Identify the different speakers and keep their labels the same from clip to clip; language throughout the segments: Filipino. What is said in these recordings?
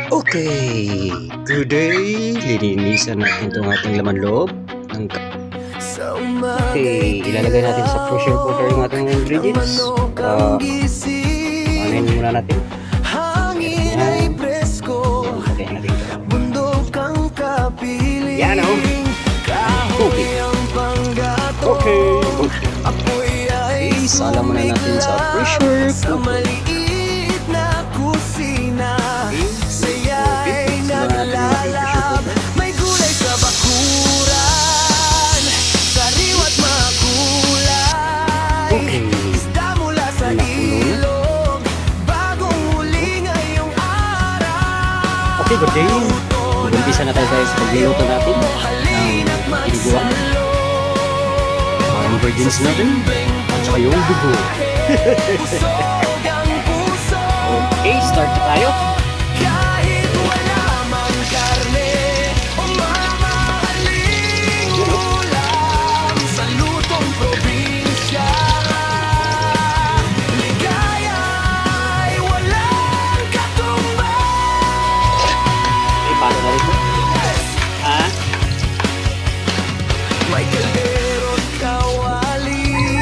Speaker 1: Okay, good day. Lilinisan natin itong ating laman loob. Okay, ilalagay natin sa pressure cooker yung ating ingredients. Panin muna natin. Yan. Lagay natin ito. Yan o. Okay. Okay. Isala muna natin sa pressure cooker. Okay, good day. Mag-umpisa na tayo guys sa pagluluto natin ng piniguan. Ang ingredients natin at saka yung dugo. Okay, start na tayo.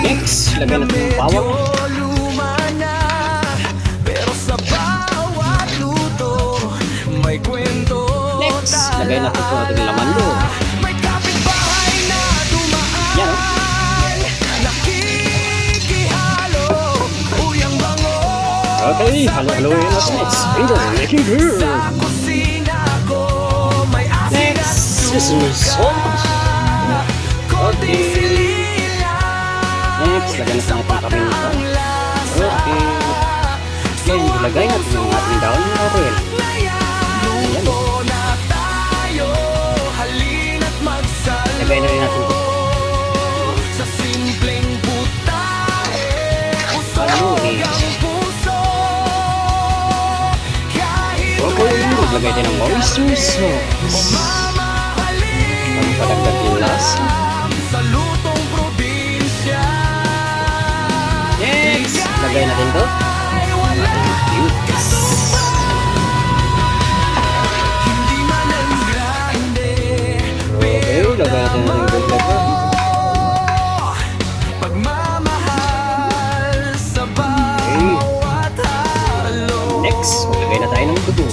Speaker 1: Next, lagyan natin yung bawang. Next, lagyan natin ito ating laman loob. Yan o. Okay, halo-haloin natin. It's finger making good. Next, sesame sauce. Okay. Next, lagyan natin ating paminta. Okay. Ngayon, ilagay natin yung ating daon ng laurel. Ayan. Lagay na rin natin ito. Haluin. Okay, maglagay din ng oyster sauce. Pagpadagdag yung lasa. Next, lagay natin ito. Okay, lagay natin yung bell pepper. Okay. Next, lagay na tayo ng dugo.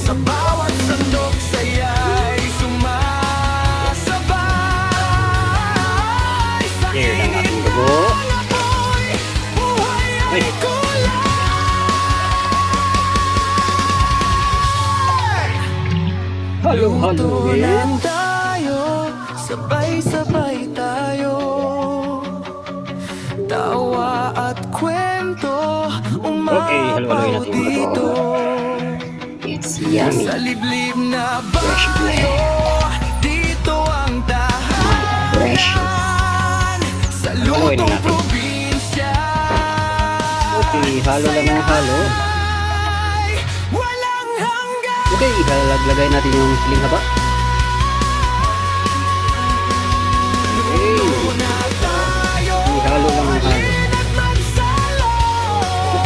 Speaker 1: Here ang ating dugo. Ay. Halo-haloin.
Speaker 2: Sabay-sabay tayo, tawa at kwento.
Speaker 1: Okay, halo-haloin natin ito. It's yummy.
Speaker 2: Sa liblib na
Speaker 1: Fresh
Speaker 2: bayo, dito ang tahanan.
Speaker 1: Fresh.
Speaker 2: Sa
Speaker 1: Haloin
Speaker 2: lutong
Speaker 1: natin.
Speaker 2: probinsya.
Speaker 1: Okay, halo lang ng halo.
Speaker 2: Walang hanggan.
Speaker 1: Okay, lagay natin yung siling haba. Ihalo lang ng halo.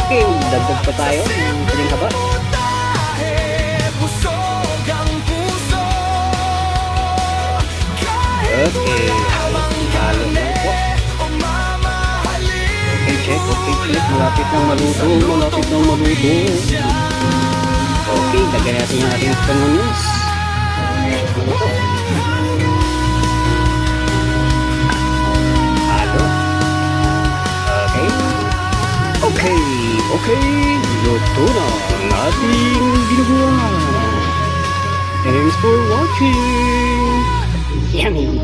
Speaker 1: Okay, dagdag pa tayo ng siling haba. Okay, halo lang po. Okay, check. Malapit nang maluto. Okay, lagyan natin yung ating pangunis. Halo. Okay. Luto na ang ating ginagawa. Thanks for watching. Yummy.